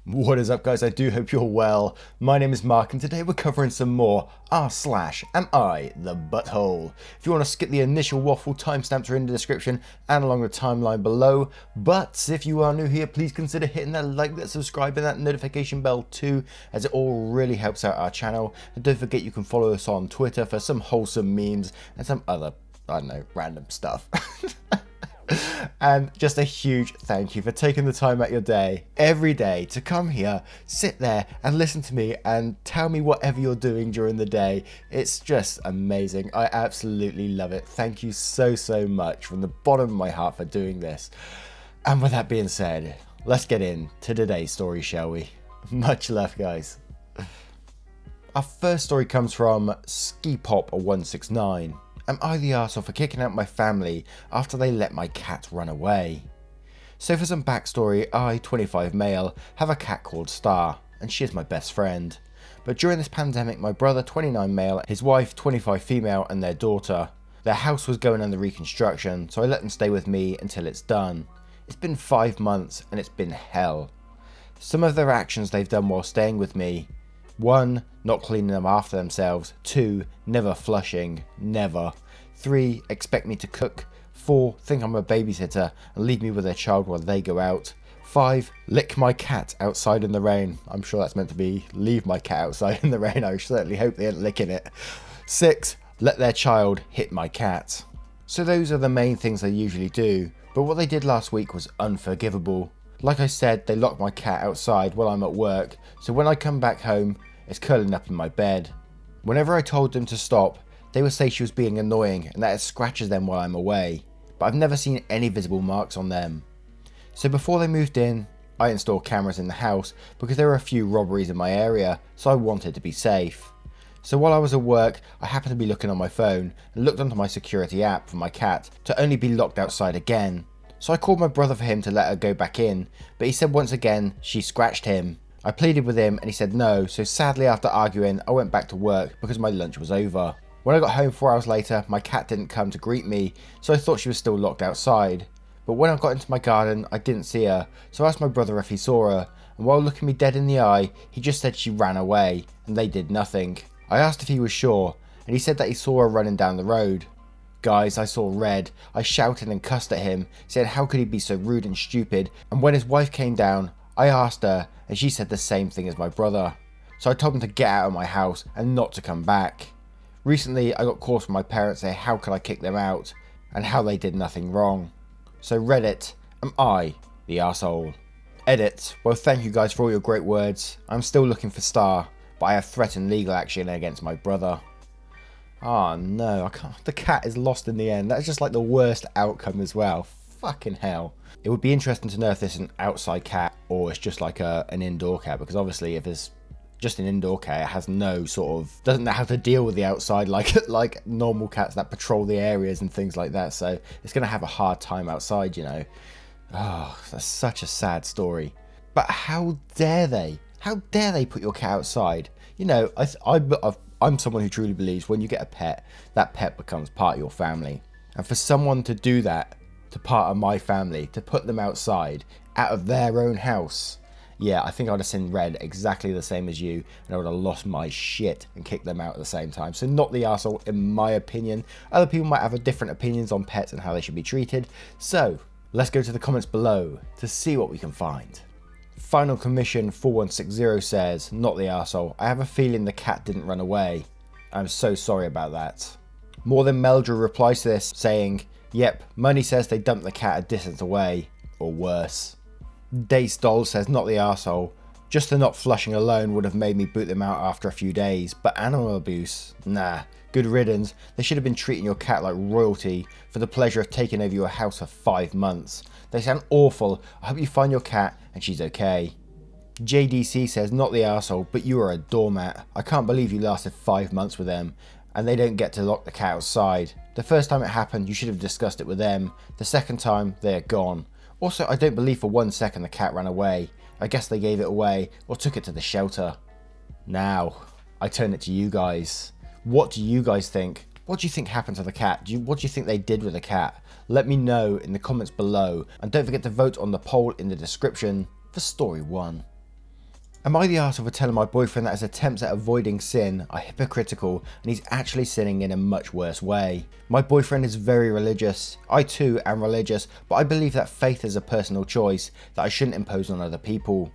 What is up, guys? I do hope you're well. My name is Mark and today we're covering some more r/am I the butthole. If you want to skip the initial waffle, timestamps are in the description and along the timeline below. But if you are new here, please consider hitting that like, that subscribe and that notification bell too, as it all really helps out our channel. And don't forget you can follow us on Twitter for some wholesome memes and some other, I don't know, random stuff. And just a huge thank you for taking the time out your day, every day, to come here, sit there and listen to me and tell me whatever you're doing during the day. It's just amazing. I absolutely love it. Thank you so much from the bottom of my heart for doing this. And with that being said, let's get into today's story, shall we? Much love, guys. Our first story comes from SkiPop169. Am I the arsehole for kicking out my family after they let my cat run away? So for some backstory, I, 25 male, have a cat called Star, and she is my best friend. But during this pandemic, my brother, 29 male, his wife, 25 female, and their daughter, their house was going under reconstruction, so I let them stay with me until it's done. It's been 5 months, and it's been hell. Some of their actions they've done while staying with me: 1. Not cleaning them after themselves. 2. Never flushing. Never. 3. Expect me to cook. 4. Think I'm a babysitter and leave me with their child while they go out. 5. Lick my cat outside in the rain. I'm sure that's meant to be leave my cat outside in the rain. I certainly hope they ain't licking it. 6. Let their child hit my cat. So those are the main things they usually do, but what they did last week was unforgivable. Like I said, they locked my cat outside while I'm at work, so when I come back home, it's curling up in my bed. Whenever I told them to stop, they would say she was being annoying and that it scratches them while I'm away, but I've never seen any visible marks on them. So before they moved in, I installed cameras in the house because there were a few robberies in my area, so I wanted to be safe. So while I was at work, I happened to be looking on my phone and looked onto my security app for my cat to only be locked outside again. So I called my brother for him to let her go back in, but he said once again she scratched him. I pleaded with him and he said no, so sadly after arguing I went back to work because my lunch was over. When I got home 4 hours later, my cat didn't come to greet me, so I thought she was still locked outside. But when I got into my garden I didn't see her, so I asked my brother if he saw her, and while looking me dead in the eye, he just said she ran away, and they did nothing. I asked if he was sure, and he said that he saw her running down the road. Guys, I saw red. I shouted and cussed at him, said how could he be so rude and stupid, and when his wife came down, I asked her, and she said the same thing as my brother. So I told him to get out of my house and not to come back. Recently, I got calls from my parents saying how could I kick them out, and how they did nothing wrong. So Reddit, am I the arsehole? Edit, well thank you guys for all your great words. I'm still looking for Star, but I have threatened legal action against my brother. Oh no, I can't. The cat is lost in the end. That's just like the worst outcome as well. Fucking hell. It would be interesting to know if this is an outside cat or it's just like an indoor cat, because obviously if it's just an indoor cat, it has no sort of, doesn't know how to deal with the outside like normal cats that patrol the areas and things like that, so it's going to have a hard time outside, you know. Oh, that's such a sad story. But how dare they? How dare they put your cat outside? You know, I'm someone who truly believes when you get a pet, that pet becomes part of your family. And for someone to do that to part of my family, to put them outside, out of their own house, yeah, I think I would have seen red exactly the same as you, and I would have lost my shit and kicked them out at the same time. So not the arsehole in my opinion. Other people might have different opinions on pets and how they should be treated. So let's go to the comments below to see what we can find. Final Commission 4160 says, not the arsehole. I have a feeling the cat didn't run away. I'm so sorry about that. More Than Meldrew replies to this saying, yep, Money says they dumped the cat a distance away, or worse. Dace Doll says, not the arsehole. Just the not flushing alone would have made me boot them out after a few days, but animal abuse? Nah, good riddance. They should have been treating your cat like royalty for the pleasure of taking over your house for 5 months. They sound awful. I hope you find your cat and she's okay. JDC says, not the arsehole, but you are a doormat. I can't believe you lasted 5 months with them and they don't get to lock the cat outside. The first time it happened, you should have discussed it with them. The second time, they are gone. Also, I don't believe for 1 second the cat ran away. I guess they gave it away or took it to the shelter. Now, I turn it to you guys. What do you guys think? What do you think happened to the cat? What do you think they did with the cat? Let me know in the comments below, and don't forget to vote on the poll in the description for story 1. Am I the arsehole for telling my boyfriend that his attempts at avoiding sin are hypocritical and he's actually sinning in a much worse way? My boyfriend is very religious. I too am religious, but I believe that faith is a personal choice that I shouldn't impose on other people.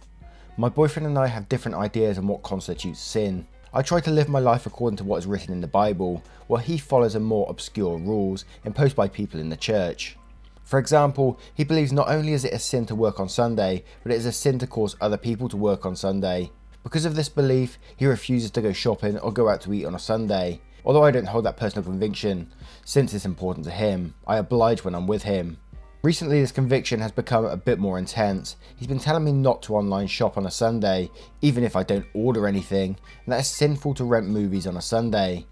My boyfriend and I have different ideas on what constitutes sin. I try to live my life according to what is written in the Bible, while he follows a more obscure rules imposed by people in the church. For example, he believes not only is it a sin to work on Sunday, but it is a sin to cause other people to work on Sunday. Because of this belief, he refuses to go shopping or go out to eat on a Sunday. Although I don't hold that personal conviction, since it's important to him, I oblige when I'm with him. Recently this conviction has become a bit more intense. He's been telling me not to online shop on a Sunday, even if I don't order anything, and that it's sinful to rent movies on a Sunday.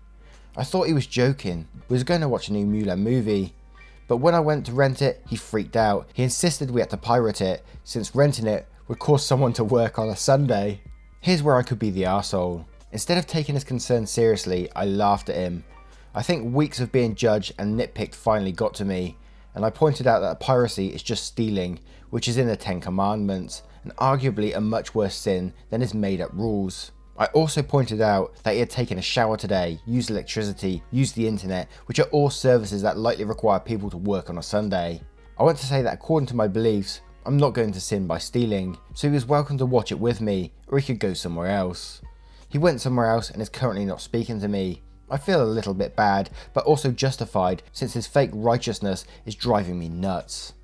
I thought he was joking. We was going to watch a new Mulan movie. But when I went to rent it, he freaked out. He insisted we had to pirate it, since renting it would cause someone to work on a Sunday. Here's where I could be the arsehole. Instead of taking his concerns seriously, I laughed at him. I think weeks of being judged and nitpicked finally got to me, and I pointed out that piracy is just stealing, which is in the 10 Commandments, and arguably a much worse sin than his made up rules. I also pointed out that he had taken a shower today, used electricity, used the internet, which are all services that likely require people to work on a Sunday. I went to say that according to my beliefs, I'm not going to sin by stealing, so he was welcome to watch it with me, or he could go somewhere else. He went somewhere else and is currently not speaking to me. I feel a little bit bad, but also justified since his fake righteousness is driving me nuts.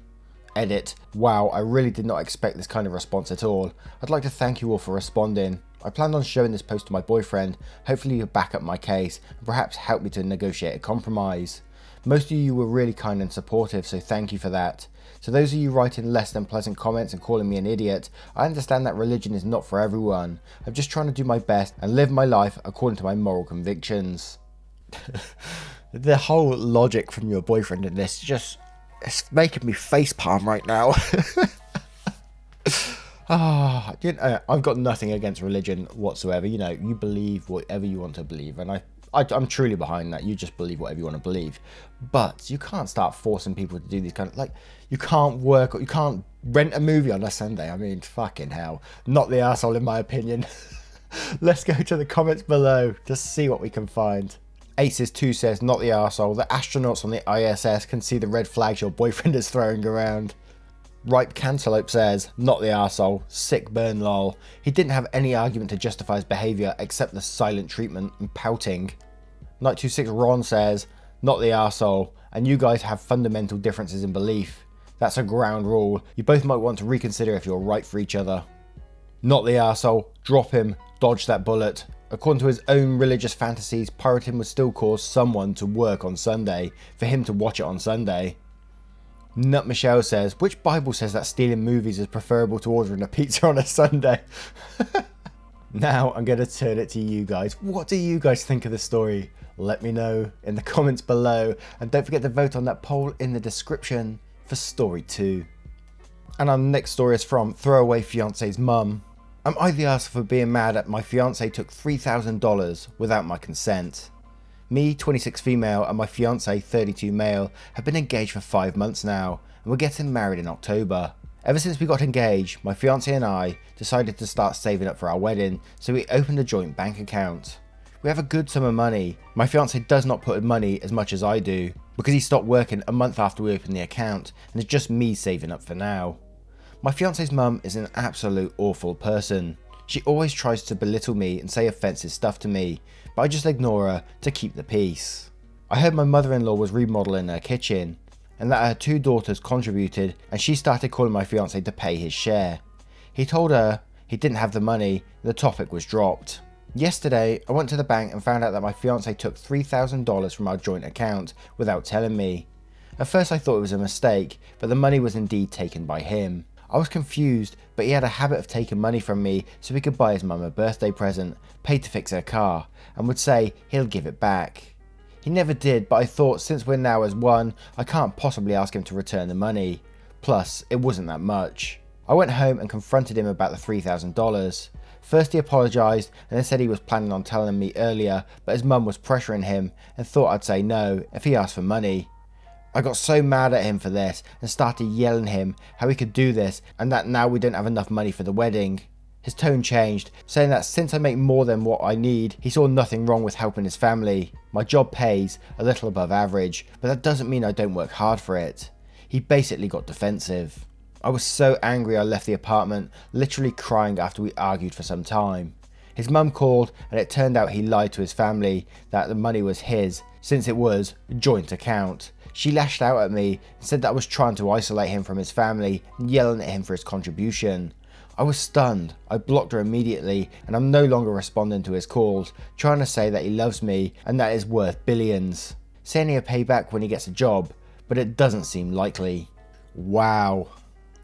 Edit. Wow, I really did not expect this kind of response at all. I'd like to thank you all for responding. I planned on showing this post to my boyfriend, hopefully he'll back up my case and perhaps help me to negotiate a compromise. Most of you were really kind and supportive, so thank you for that. To those of you writing less than pleasant comments and calling me an idiot, I understand that religion is not for everyone. I'm just trying to do my best and live my life according to my moral convictions. The whole logic from your boyfriend in this it's making me facepalm right now. I've got nothing against religion whatsoever. You know, you believe whatever you want to believe, and I'm truly behind that. You just believe whatever you want to believe, but you can't start forcing people to do these kind of, like, you can't work or you can't rent a movie on a Sunday. I mean, fucking hell, not the arsehole in my opinion. Let's go to the comments below to see what we can find. Aces2 says, not the arsehole. The astronauts on the ISS can see the red flags your boyfriend is throwing around. Ripe Cantaloupe says, not the arsehole. Sick burn lol. He didn't have any argument to justify his behaviour except the silent treatment and pouting. Knight26 Ron says, not the arsehole. And you guys have fundamental differences in belief. That's a ground rule. You both might want to reconsider if you're right for each other. Not the arsehole. Drop him. Dodge that bullet. According to his own religious fantasies, pirating would still cause someone to work on Sunday, for him to watch it on Sunday. Nut Michelle says, which Bible says that stealing movies is preferable to ordering a pizza on a Sunday? Now I'm going to turn it to you guys. What do you guys think of the story? Let me know in the comments below, and don't forget to vote on that poll in the description for story 2. And our next story is from Throwaway Fiance's Mum. Am I the arsehole for being mad at my fiance took $3,000 without my consent? Me, 26 female, and my fiance, 32 male, have been engaged for 5 months now, and we're getting married in October. Ever since we got engaged, my fiance and I decided to start saving up for our wedding, so we opened a joint bank account. We have a good sum of money. My fiance does not put in money as much as I do, because he stopped working a month after we opened the account, and it's just me saving up for now. My fiance's mum is an absolute awful person. She always tries to belittle me and say offensive stuff to me, but I just ignore her to keep the peace. I heard my mother-in-law was remodeling her kitchen, and that her 2 daughters contributed, and she started calling my fiance to pay his share. He told her he didn't have the money and the topic was dropped. Yesterday, I went to the bank and found out that my fiance took $3,000 from our joint account without telling me. At first I thought it was a mistake, but the money was indeed taken by him. I was confused, but he had a habit of taking money from me so he could buy his mum a birthday present, paid to fix her car, and would say he'll give it back. He never did, but I thought since we're now as one, I can't possibly ask him to return the money. Plus, it wasn't that much. I went home and confronted him about the $3,000. First he apologised and then said he was planning on telling me earlier, but his mum was pressuring him and thought I'd say no if he asked for money. I got so mad at him for this and started yelling at him how he could do this and that now we don't have enough money for the wedding. His tone changed, saying that since I make more than what I need, he saw nothing wrong with helping his family. My job pays a little above average, but that doesn't mean I don't work hard for it. He basically got defensive. I was so angry I left the apartment, literally crying after we argued for some time. His mum called and it turned out he lied to his family that the money was his, since it was a joint account. She lashed out at me and said that I was trying to isolate him from his family and yelling at him for his contribution. I was stunned. I blocked her immediately and I'm no longer responding to his calls, trying to say that he loves me and that is worth billions. Saying he'll pay back when he gets a job, but it doesn't seem likely. Wow,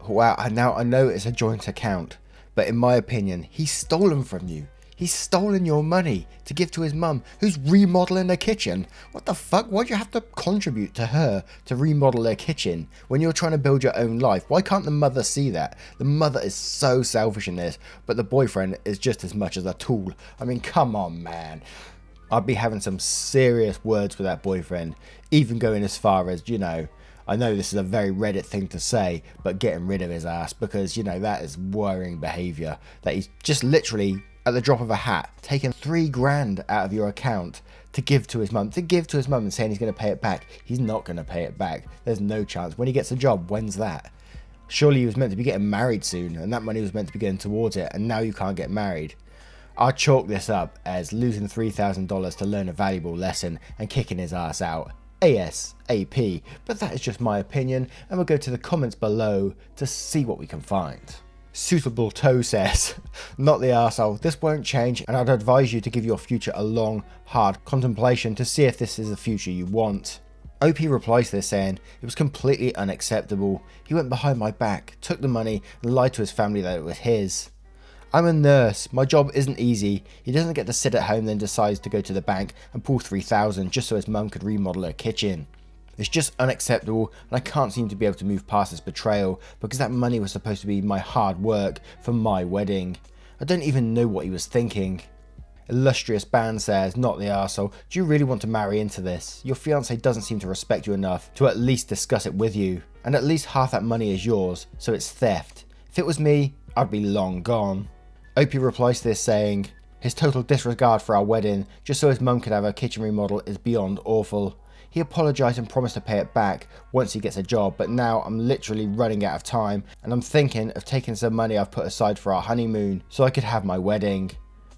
and now I know it's a joint account, but in my opinion, he's stolen from you. He's stolen your money to give to his mum, who's remodeling a kitchen. What the fuck? Why'd you have to contribute to her to remodel her kitchen when you're trying to build your own life? Why can't the mother see that? The mother is so selfish in this, but the boyfriend is just as much as a tool. I mean, come on, man. I'd be having some serious words with that boyfriend, even going as far as, I know this is a very Reddit thing to say, but getting rid of his ass, because, that is worrying behaviour. That he's just literally, at the drop of a hat, taking $3,000 out of your account to give to his mum. And saying he's going to pay it back. He's not going to pay it back. There's no chance. When he gets a job, when's that? Surely he was meant to be getting married soon, and that money was meant to be going towards it, and now you can't get married. I'll chalk this up as losing $3,000 to learn a valuable lesson and kicking his ass out. ASAP. But that is just my opinion, and we'll go to the comments below to see what we can find. Suitable Toe says, not the arsehole, this won't change, and I'd advise you to give your future a long, hard contemplation to see if this is the future you want. OP replies to this saying, it was completely unacceptable. He went behind my back, took the money, and lied to his family that it was his. I'm a nurse, my job isn't easy. He doesn't get to sit at home then decides to go to the bank and pull $3,000 just so his mum could remodel her kitchen. It's just unacceptable, and I can't seem to be able to move past this betrayal because that money was supposed to be my hard work for my wedding. I don't even know what he was thinking. Illustrious Band says, not the arsehole, do you really want to marry into this? Your fiance doesn't seem to respect you enough to at least discuss it with you, and at least half that money is yours, so it's theft. If it was me, I'd be long gone. OP replies to this saying, his total disregard for our wedding just so his mum could have her kitchen remodel is beyond awful. He apologised and promised to pay it back once he gets a job, but now I'm literally running out of time and I'm thinking of taking some money I've put aside for our honeymoon so I could have my wedding.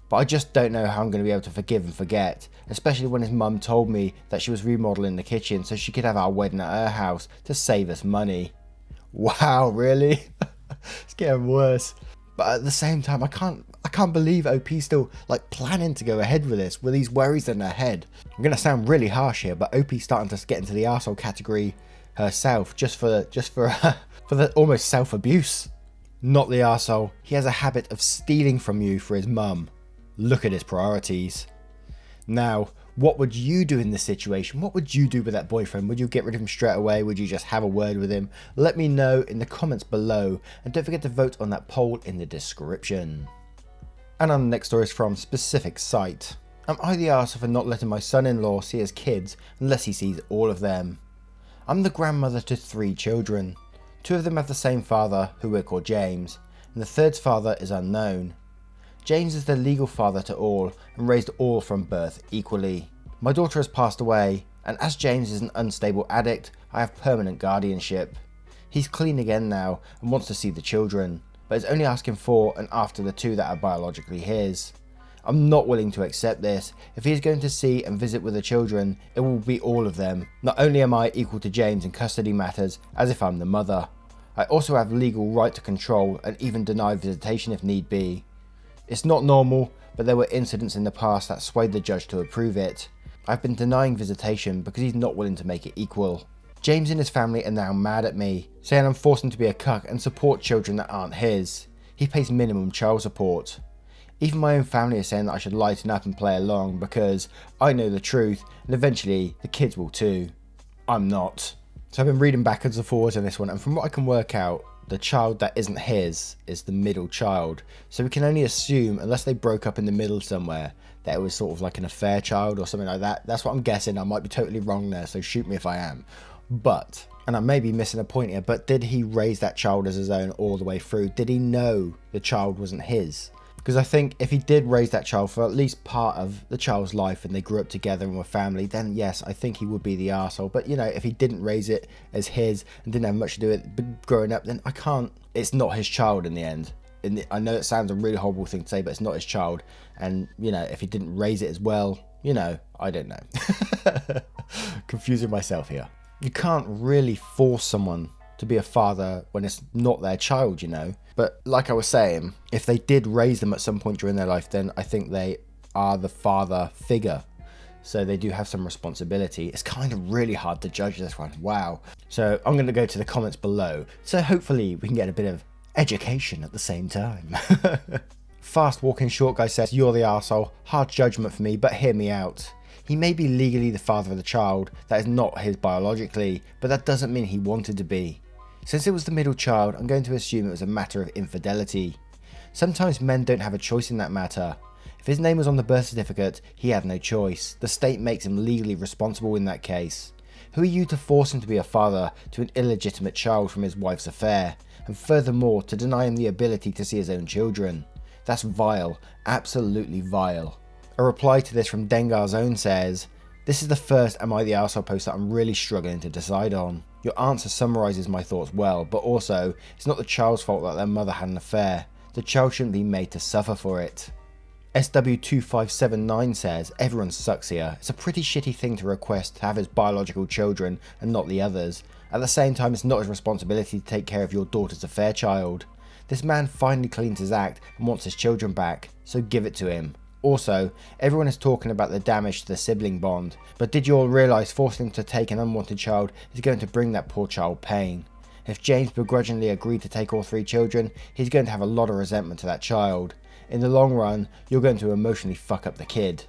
But I just don't know how I'm going to be able to forgive and forget, especially when his mum told me that she was remodelling the kitchen so she could have our wedding at her house to save us money. Wow, really? It's getting worse. But at the same time, I can't believe OP's still planning to go ahead with this with these worries in her head. I'm gonna sound really harsh here, but OP's starting to get into the arsehole category herself, just for the almost self-abuse. Not the arsehole. He has a habit of stealing from you for his mum. Look at his priorities. Now, what would you do in this situation? What would you do with that boyfriend? Would you get rid of him straight away? Would you just have a word with him? Let me know in the comments below, and don't forget to vote on that poll in the description. And our next story is from Specific Site. Am I the arsehole for not letting my son-in-law see his kids unless he sees all of them? I'm the grandmother to 3 children. 2 of them have the same father, who we'll call James, and the third's father is unknown. James is the legal father to all and raised all from birth equally. My daughter has passed away, and as James is an unstable addict, I have permanent guardianship. He's clean again now and wants to see the children, but is only asking for and after the 2 that are biologically his. I'm not willing to accept this. If he is going to see and visit with the children, it will be all of them. Not only am I equal to James in custody matters, as if I'm the mother, I also have legal right to control and even deny visitation if need be. It's not normal, but there were incidents in the past that swayed the judge to approve it. I've been denying visitation because he's not willing to make it equal. James and his family are now mad at me, saying I'm forced him to be a cuck and support children that aren't his. He pays minimum child support. Even my own family is saying that I should lighten up and play along because I know the truth and eventually the kids will too. I'm not. So I've been reading backwards and forwards on this one, and from what I can work out, the child that isn't his is the middle child. So we can only assume, unless they broke up in the middle somewhere, that it was sort of like an affair child or something like that. That's what I'm guessing. I might be totally wrong there, so shoot me if I am. But, and I may be missing a point here, but did he raise that child as his own all the way through? Did he know the child wasn't his? Because I think if he did raise that child for at least part of the child's life and they grew up together and were family, then yes, I think he would be the arsehole. But, you know, if he didn't raise it as his and didn't have much to do with it growing up, then I can't. It's not his child in the end. I know it sounds a really horrible thing to say, but it's not his child. And, you know, if he didn't raise it as well, you know, I don't know. Confusing myself here. You can't really force someone to be a father when it's not their child, you know. But like I was saying, if they did raise them at some point during their life, then I think they are the father figure. So they do have some responsibility. It's kind of really hard to judge this one. Wow. So I'm going to go to the comments below. So hopefully we can get a bit of education at the same time. Fast Walking Short Guy says, you're the arsehole. Hard judgment for me, but hear me out. He may be legally the father of the child, that is not his biologically, but that doesn't mean he wanted to be. Since it was the middle child, I'm going to assume it was a matter of infidelity. Sometimes men don't have a choice in that matter. If his name was on the birth certificate, he had no choice. The state makes him legally responsible in that case. Who are you to force him to be a father to an illegitimate child from his wife's affair? And furthermore, to deny him the ability to see his own children? That's vile, absolutely vile. A reply to this from Dengar's Own says, this is the first Am I the Arsehole post that I'm really struggling to decide on. Your answer summarises my thoughts well, but also, it's not the child's fault that their mother had an affair. The child shouldn't be made to suffer for it. SW2579 says, everyone sucks here. It's a pretty shitty thing to request to have his biological children and not the others. At the same time, it's not his responsibility to take care of your daughter's affair child. This man finally cleans his act and wants his children back, so give it to him. Also, everyone is talking about the damage to the sibling bond, but did you all realise forcing him to take an unwanted child is going to bring that poor child pain? If James begrudgingly agreed to take all 3 children, he's going to have a lot of resentment to that child. In the long run, you're going to emotionally fuck up the kid.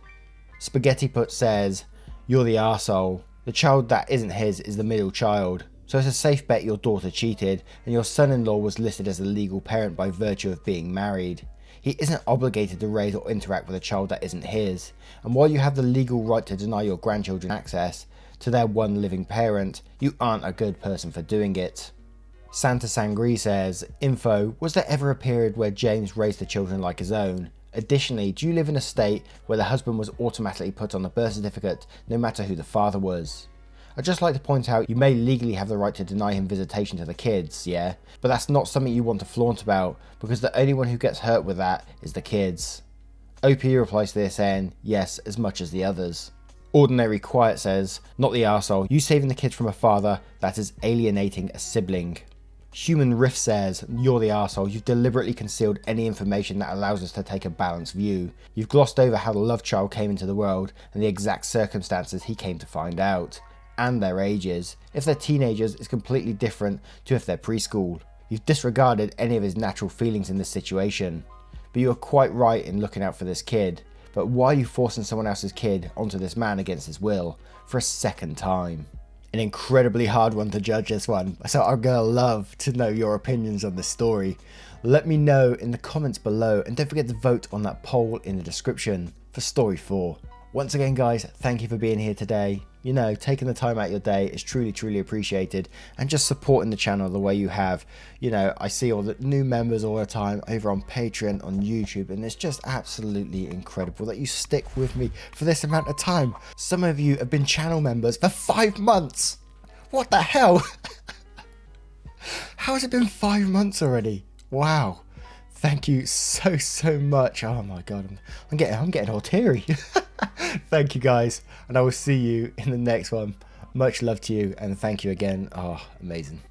Spaghetti Put says, you're the arsehole. The child that isn't his is the middle child. So it's a safe bet your daughter cheated and your son-in-law was listed as a legal parent by virtue of being married. He isn't obligated to raise or interact with a child that isn't his, and while you have the legal right to deny your grandchildren access to their one living parent, you aren't a good person for doing it. Santa Sangri says, info, was there ever a period where James raised the children like his own? Additionally, do you live in a state where the husband was automatically put on the birth certificate no matter who the father was? I'd just like to point out you may legally have the right to deny him visitation to the kids, yeah? But that's not something you want to flaunt about, because the only one who gets hurt with that is the kids. OP replies to this saying, yes, as much as the others. Ordinary Quiet says, not the arsehole, you saving the kids from a father that is alienating a sibling. Human Rift says, you're the arsehole, you've deliberately concealed any information that allows us to take a balanced view. You've glossed over how the love child came into the world and the exact circumstances he came to find out. And their ages. If they're teenagers, it's completely different to if they're preschool. You've disregarded any of his natural feelings in this situation. But you are quite right in looking out for this kid. But why are you forcing someone else's kid onto this man against his will for a second time? An incredibly hard one to judge, this one. So I'm gonna love to know your opinions on this story. Let me know in the comments below, and don't forget to vote on that poll in the description for story 4. Once again, guys, thank you for being here today. You know, taking the time out of your day is truly, truly appreciated, and just supporting the channel the way you have. You know, I see all the new members all the time over on Patreon, on YouTube, and it's just absolutely incredible that you stick with me for this amount of time. Some of you have been channel members for 5 months. What the hell? How has it been 5 months already? Wow. Thank you so much. Oh my god, I'm getting all teary. Thank you guys, and I will see you in the next one. Much love to you, and thank you again. Oh, amazing.